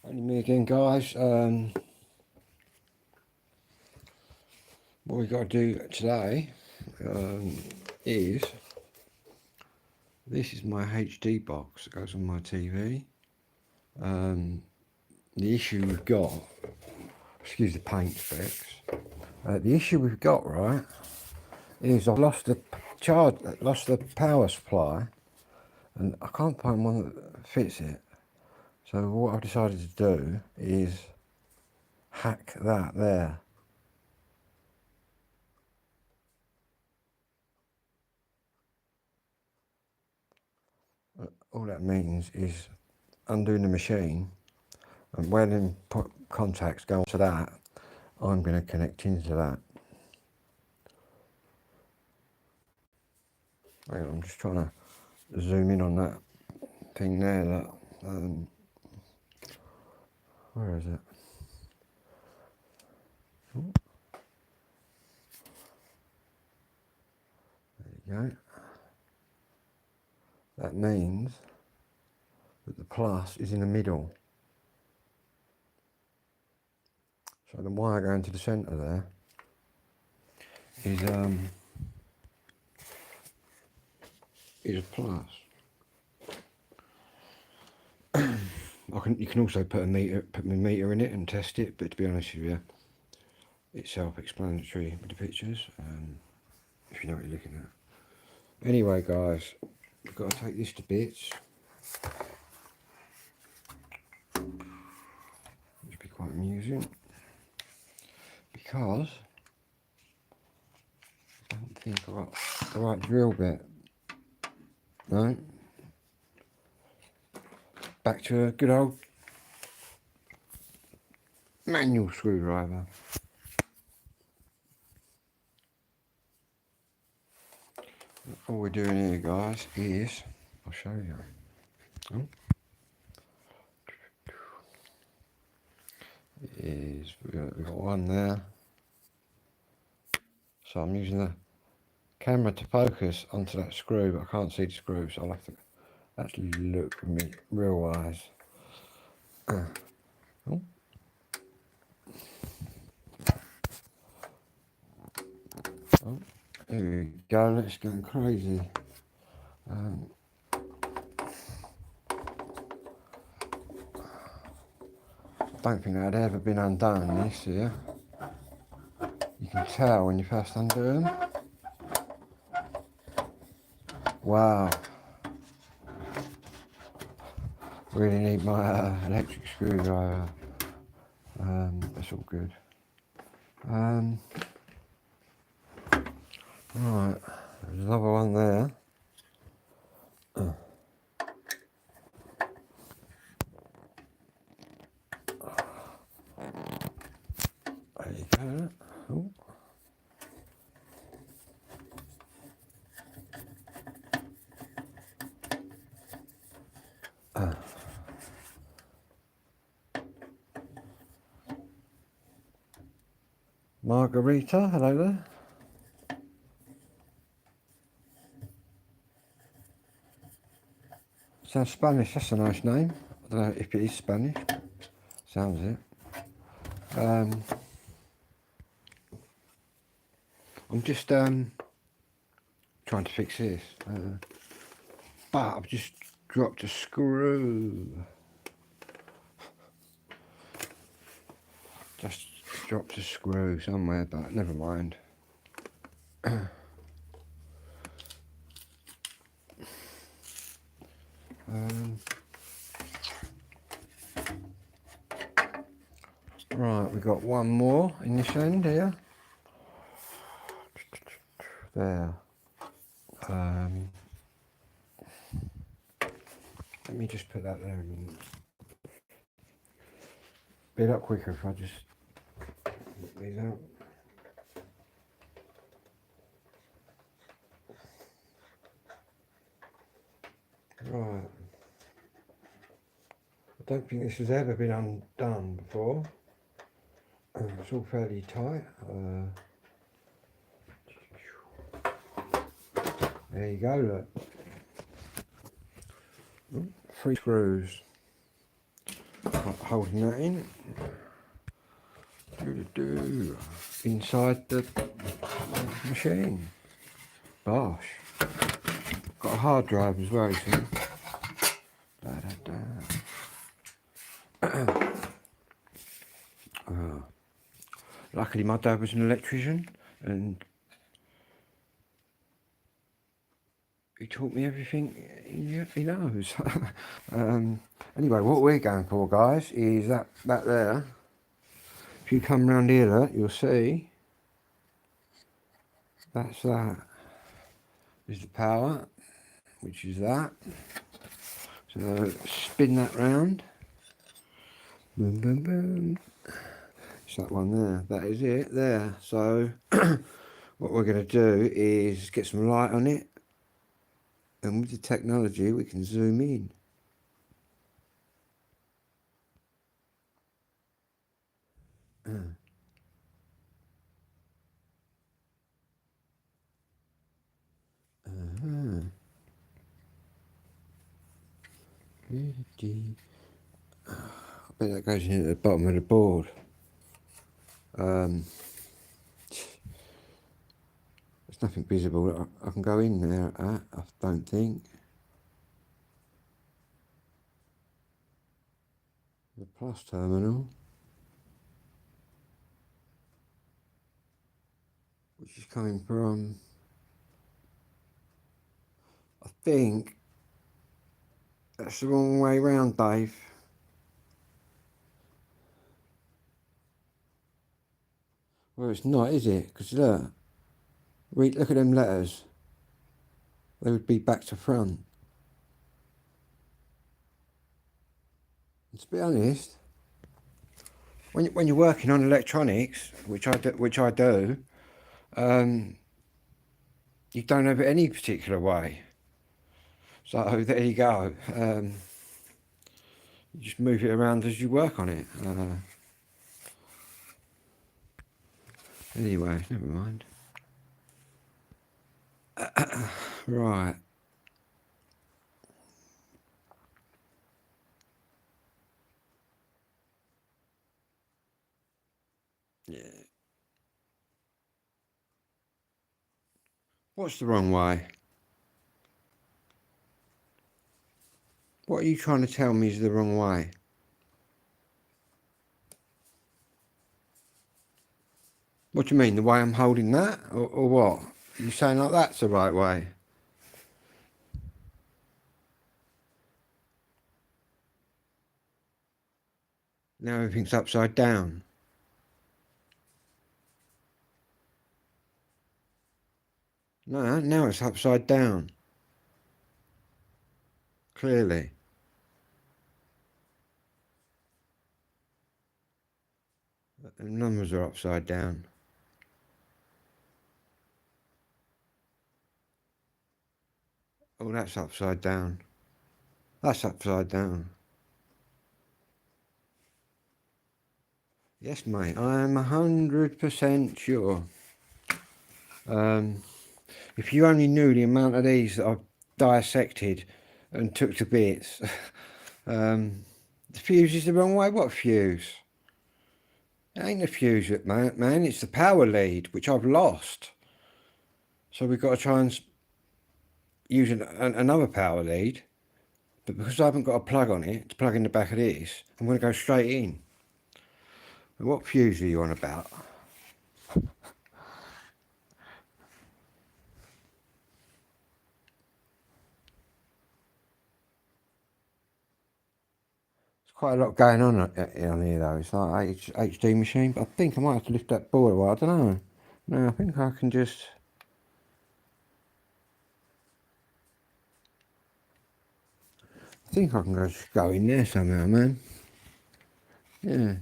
Only me again, guys. What we got to do today is this is my HD box that goes on my TV. The issue we've got, excuse the paint specs. The issue we've got, right, is I've lost the power supply, and I can't find one that fits it. So what I've decided to do is hack that there. All that means is undoing the machine, and where the contacts go to that, I'm going to connect into that. Hang on, I'm just trying to zoom in on that thing there. That where is it? Ooh. There you go. That means that the plus is in the middle. So the wire going to the centre there is a plus. You can also put my meter in it and test it, but to be honest with you, it's self-explanatory with the pictures, if you know what you're looking at. Anyway, guys, we've got to take this to bits. Which will be quite amusing, because I don't think I've got the right drill bit. No. Back to a good old manual screwdriver. All we're doing here, guys, is I'll show you. Oh. We've got one there. So I'm using the camera to focus onto that screw, but I can't see the screw, so I'll have to actually look with me real eyes. Oh. Oh, here we go, it's going crazy. I don't think that had ever been undone, this here. You can tell when you first undo them. Wow. Really need my electric screwdriver. That's all good. Right, there's another one there. There you go. Ooh. Margarita, hello there. Sounds Spanish, that's a nice name. I don't know if it is Spanish. Sounds it. I'm just trying to fix this. But I've just dropped a screw. Just dropped a screw somewhere, but never mind. Right, we've got one more in this end here. There. Let me just put that there a minute. Be a lot quicker if I just look these out. Right. I don't think this has ever been undone before. It's all fairly tight. There you go, look. 3 screws. I holding that in. Inside the machine. Bosh. Got a hard drive as well, you see. Luckily my dad was an electrician and he taught me everything he knows. Anyway, what we're going for, guys, is that there. If you come round here, look, you'll see that's that. There's the power, which is that. So spin that round. Boom, boom, boom. It's that one there. That is it there. So what we're going to do is get some light on it, and with the technology we can zoom in. I bet that goes in at the bottom of the board. There's nothing visible I can go in there at, I don't think. The plus terminal, which is coming from, I think that's the wrong way round, Dave. Well, it's not, is it? Because look, look at them letters. They would be back to front. And to be honest, when you're working on electronics, which I do, you don't have it any particular way. So there you go. You just move it around as you work on it. Anyway, never mind. Right. Yeah. What's the wrong way? What are you trying to tell me is the wrong way? What do you mean, the way I'm holding that? Or what? You saying like that's the right way? Now everything's upside down. No, now it's upside down. Clearly. The numbers are upside down. Oh, that's upside down. That's upside down. Yes, mate, I am 100% sure. If you only knew the amount of these that I've dissected and took to bits. The fuse is the wrong way. What fuse? It ain't the fuse, man. It's the power lead, which I've lost. So we've got to try and use another power lead. But because I haven't got a plug on it to plug in the back of this, I'm going to go straight in. What fuse are you on about? Quite a lot going on here though. It's like HD machine, but I think I might have to lift that board away. I don't know. No, I think I can just. I think I can just go in there somehow, man. Yeah.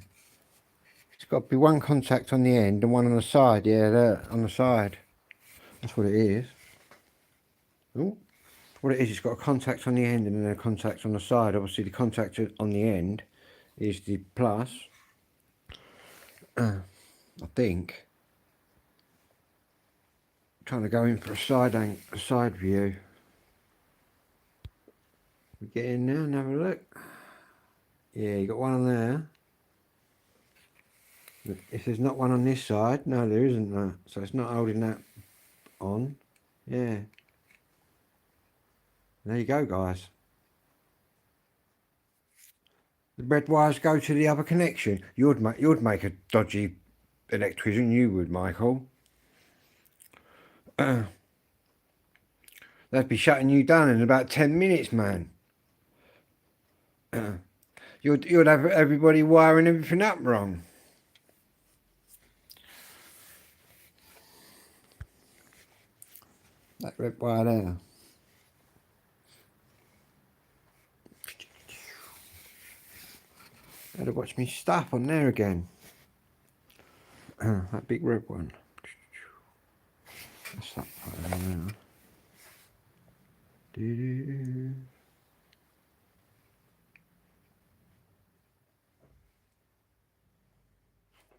It's got to be one contact on the end and one on the side. Yeah, there, on the side. That's what it is. Ooh. What it is, it's got a contact on the end and then a contact on the side. Obviously, the contact on the end is the plus. I think. I'm trying to go in for a side view. We get in there and have a look. Yeah, you got one on there. If there's not one on this side, no, there isn't that. So it's not holding that on. Yeah. There you go, guys. The red wires go to the other connection. You'd make a dodgy electrician, you would, Michael. They'd be shutting you down in about 10 minutes, man. You'd have everybody wiring everything up wrong. That red wire there. Had to watch me stuff on there again. That big red one. That's that part there now.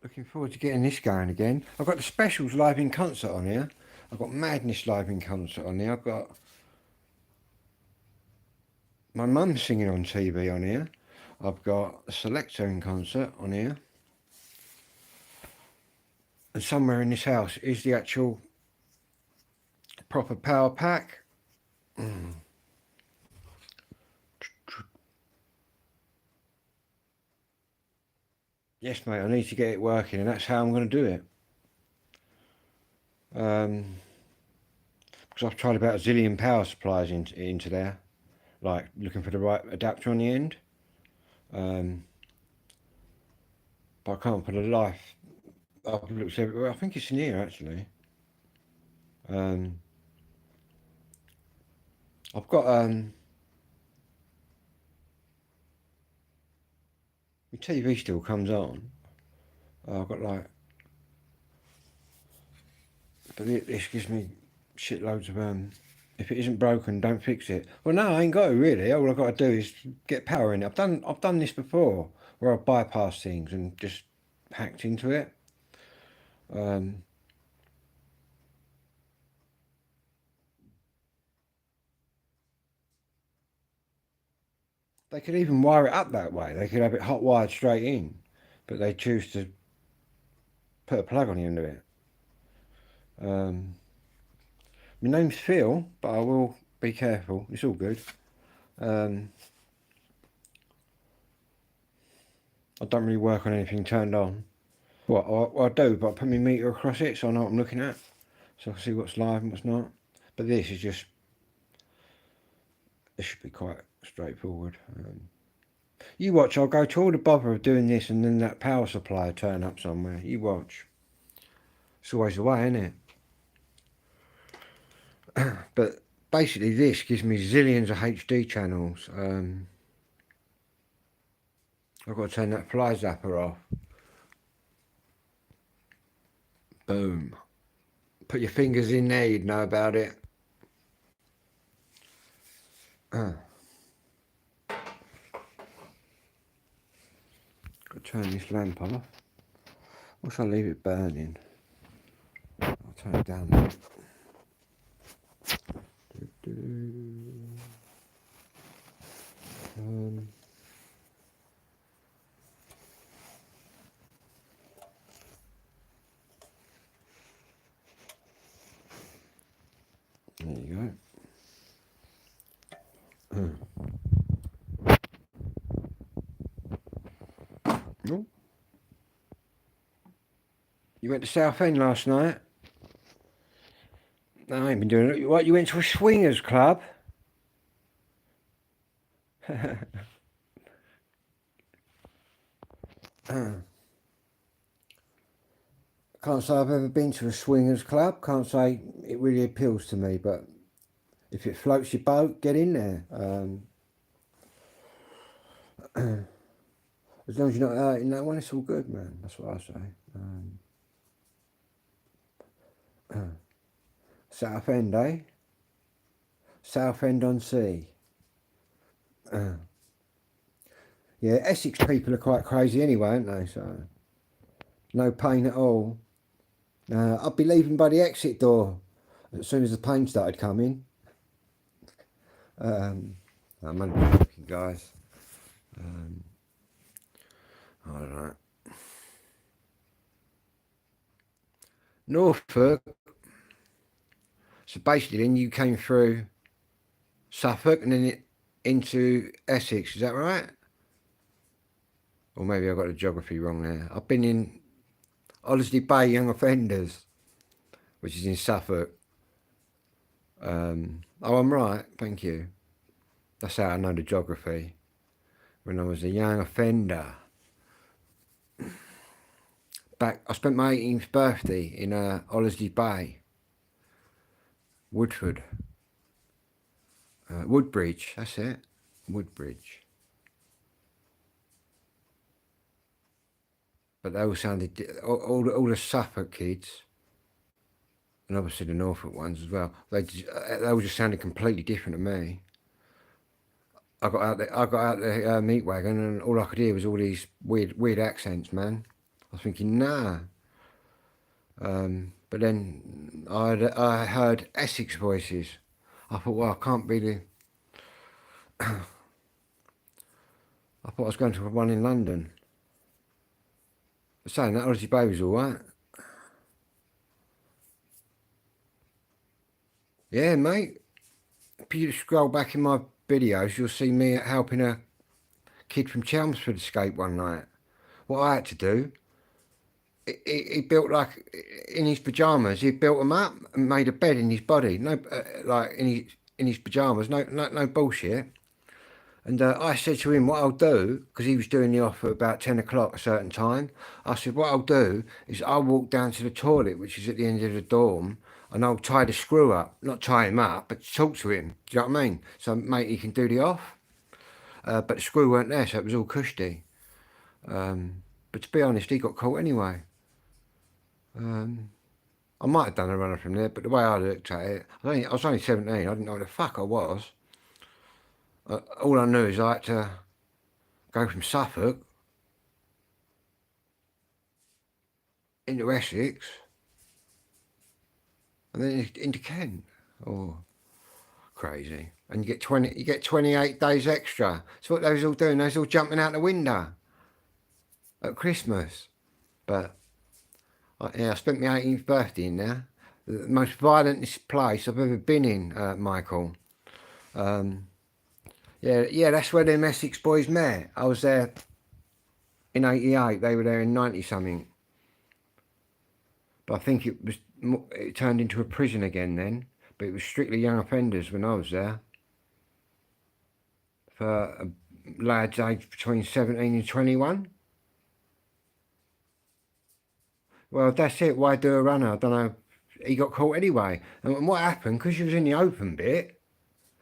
Looking forward to getting this going again. I've got the Specials live in concert on here. I've got Madness live in concert on here. I've got my mum singing on TV on here. I've got a Selector in concert on here. And somewhere in this house is the actual proper power pack. Yes, mate, I need to get it working, and that's how I'm going to do it. Because I've tried about a zillion power supplies into there, like looking for the right adapter on the end. But I can't for the life. I've looked everywhere. I think it's in here actually. I've got my TV still comes on. I've got like, but this gives me shitloads of if it isn't broken, don't fix it. Well, no, I ain't got to really. All I've got to do is get power in it. I've done this before, where I've bypassed things and just hacked into it. They could even wire it up that way. They could have it hot wired straight in, but they choose to put a plug on the end of it. My name's Phil, but I will be careful. It's all good. I don't really work on anything turned on. Well, I do, but I put my meter across it so I know what I'm looking at. So I can see what's live and what's not. But this is just, this should be quite straightforward. You watch, I'll go to all the bother of doing this and then that power supply will turn up somewhere. You watch. It's always the way, isn't it? But basically this gives me zillions of HD channels. I've got to turn that fly zapper off. Boom. Put your fingers in there, you'd know about it. Got to turn this lamp off. Or shall I leave it burning? I'll turn it down now. There you go. Oh. You went to Southend last night? No, I ain't been doing it. What, you went to a swingers club? Can't say I've ever been to a swingers club. Can't say it really appeals to me, but if it floats your boat, get in there. As long as you're not out in that one, it's all good, man. That's what I say. Southend, eh? Southend-on-Sea. Yeah, Essex people are quite crazy anyway, aren't they? So, no pain at all. I'd be leaving by the exit door as soon as the pain started coming. I'm only joking, guys. I don't know. Norfolk. So basically, then you came through Suffolk and then into Essex. Is that right? Or maybe I got the geography wrong there. I've been in Hollisley Bay Young Offenders, which is in Suffolk. Oh, I'm right. Thank you. That's how I know the geography. When I was a young offender. I spent my 18th birthday in Hollisley Bay, Woodford, Woodbridge. That's it, Woodbridge. But they all sounded all the Suffolk kids, and obviously the Norfolk ones as well. They all just sounded completely different to me. I got out the meat wagon, and all I could hear was all these weird accents, man. I was thinking, nah. But then I heard Essex voices. I thought, well, I can't be the. I thought I was going to one in London. Saying that, Ozzy Baby's all right. Yeah, mate. If you scroll back in my videos, you'll see me helping a kid from Chelmsford escape one night. What I had to do, he built like in his pajamas. He built them up and made a bed in his body. No, like in his pajamas. No bullshit. And I said to him, what I'll do, because he was doing the offer about 10 o'clock a certain time, I said, what I'll do is I'll walk down to the toilet, which is at the end of the dorm, and I'll tie the screw up. Not tie him up, but talk to him. Do you know what I mean? So, mate, he can do the off. But the screw weren't there, so it was all cushy. But to be honest, he got caught anyway. I might have done a runner from there, but the way I looked at it, I was only 17. I didn't know what the fuck I was. All I knew is I had to go from Suffolk into Essex and then into Kent. Oh, crazy! And you get 28 days extra. So what they was all doing, they was all jumping out the window at Christmas. But yeah, I spent my 18th birthday in there. The most violentest place I've ever been in, Michael. Yeah, that's where them Essex boys met. I was there in 88. They were there in 90 something. But I think it turned into a prison again then. But it was strictly young offenders when I was there. For lads aged between 17 and 21. Well, that's it. Why do a runner? I don't know. He got caught anyway. And what happened? Because he was in the open bit.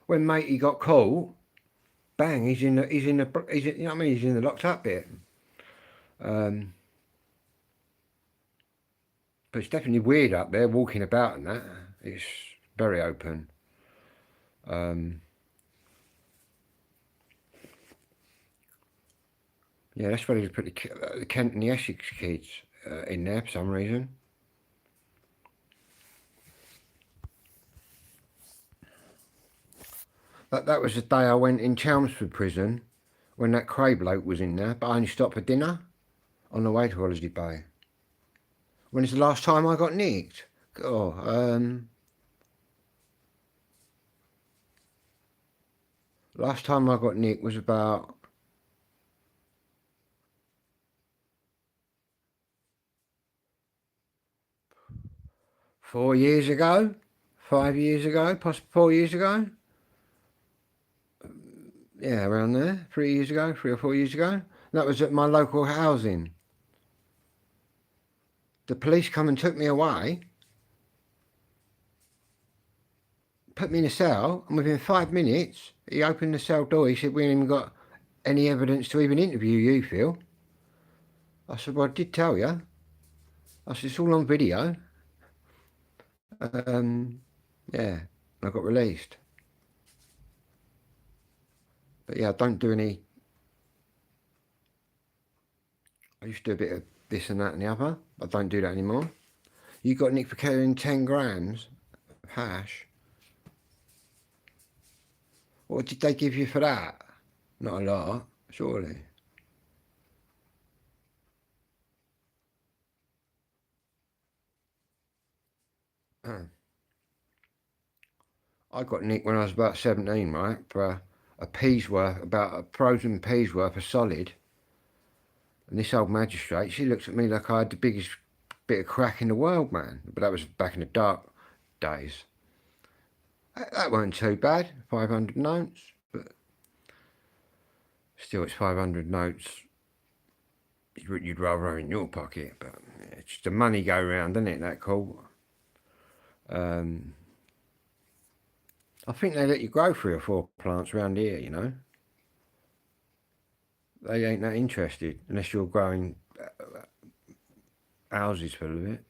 When matey got caught, bang! You know what I mean? He's in the locked up bit. But it's definitely weird up there, walking about and that. It's very open. Yeah, that's why they put the Kent and the Essex kids in there for some reason. That was the day I went in Chelmsford prison when that Cray bloke was in there, but I only stopped for dinner on the way to Hollisley Bay. When is the last time I got nicked? Last time I got nicked was about 4 years ago, 5 years ago, possibly 4 years ago. Yeah, around there, 3 years ago, 3 or 4 years ago. That was at my local housing. The police come and took me away, put me in a cell, and within 5 minutes, he opened the cell door. He said, we ain't even got any evidence to even interview you, Phil. I said, well, I did tell you. I said, it's all on video. Yeah, I got released. But yeah, I don't do any. I used to do a bit of this and that and the other. I don't do that anymore. You got nicked for carrying 10 grams of hash. What did they give you for that? Not a lot, surely. I got nicked when I was about 17, right, for a pea's worth, about a frozen pea's worth of solid. And this old magistrate, she looked at me like I had the biggest bit of crack in the world, man. But that was back in the dark days. That weren't too bad, 500 notes, but still it's 500 notes you'd rather have in your pocket, but it's just the money go round, isn't it, that cool? I think they let you grow 3 or 4 plants around here, you know. They ain't that interested unless you're growing houses full of it.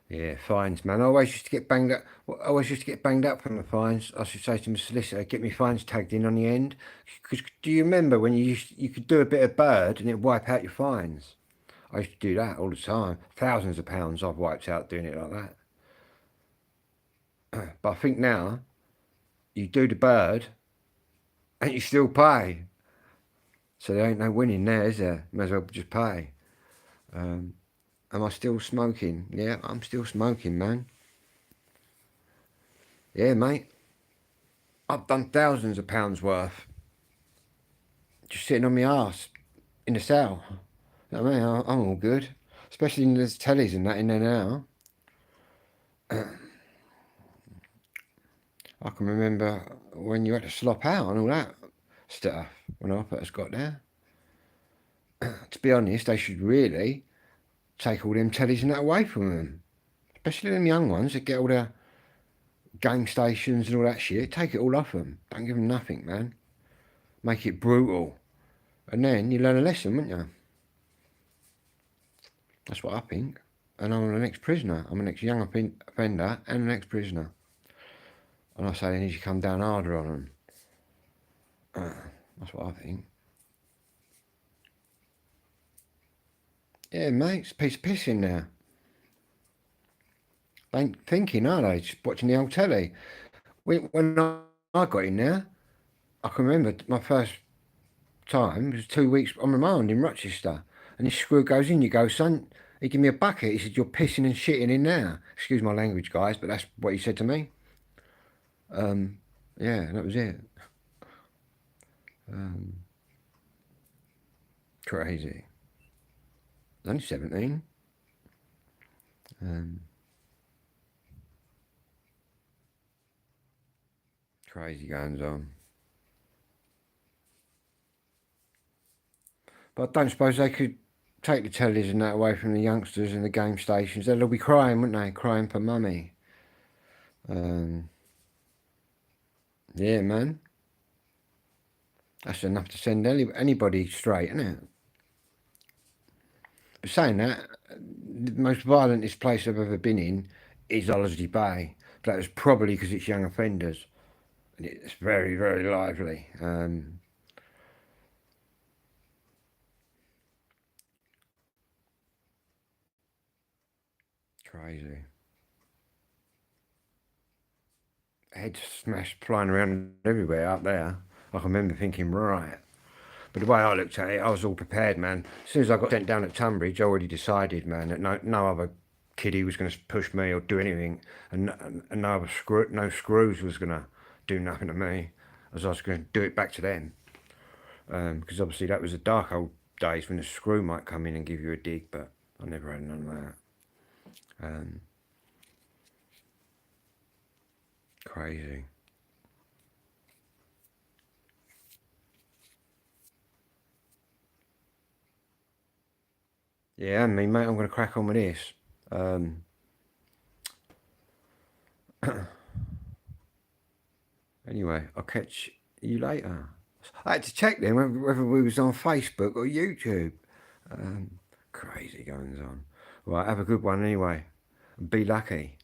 Yeah, fines, man. I always used to get banged up. I always used to get banged up from the fines. I should say to my solicitor, get me fines tagged in on the end. Because do you remember when you could do a bit of bird and it'd wipe out your fines? I used to do that all the time. Thousands of pounds I've wiped out doing it like that. But I think now you do the bird and you still pay. So there ain't no winning there, is there? May as well just pay. Am I still smoking? Yeah, I'm still smoking, man. Yeah, mate. I've done thousands of pounds worth just sitting on my arse in the cell. You know what I mean? I'm all good. Especially when there's tellies and that in there now. I can remember when you had to slop out and all that stuff when I first got there. To be honest, they should really take all them tellies and that away from them. Especially them young ones that get all the game stations and all that shit. Take it all off them. Don't give them nothing, man. Make it brutal. And then you learn a lesson, wouldn't you? That's what I think. And I'm an ex-prisoner. I'm an ex-young offender and an ex-prisoner. And I say they need to come down harder on them. That's what I think. Yeah, mate, it's a piece of piss in there. They ain't thinking, are they? Just watching the old telly. When I got in there, I can remember my first time, it was 2 weeks on remand in Rochester. And this screw goes in, you go, son, he gave me a bucket. He said, you're pissing and shitting in there. Excuse my language, guys, but that's what he said to me. Yeah, that was it. Crazy. Only 17. Crazy goings on. But I don't suppose they could take the tellies and that away from the youngsters and the game stations. They'll all be crying, wouldn't they? Crying for mummy. Yeah, man. That's enough to send anybody straight, isn't it? But saying that, the most violentest place I've ever been in is Holiday Bay. But that was probably because it's young offenders. And it's very, very lively. Crazy. Heads smashed flying around everywhere up there. I can remember thinking, right. But the way I looked at it, I was all prepared, man. As soon as I got sent down at Tunbridge, I already decided, man, that no other kiddie was going to push me or do anything. And no screws was going to do nothing to me. As I was going to do it back to them. Because obviously that was the dark old days when the screw might come in and give you a dig, but I never had none of that. Crazy. Yeah, mate, I'm going to crack on with this. Anyway, I'll catch you later. I had to check then whether we was on Facebook or YouTube. Crazy goings on. Right, have a good one anyway. Be lucky.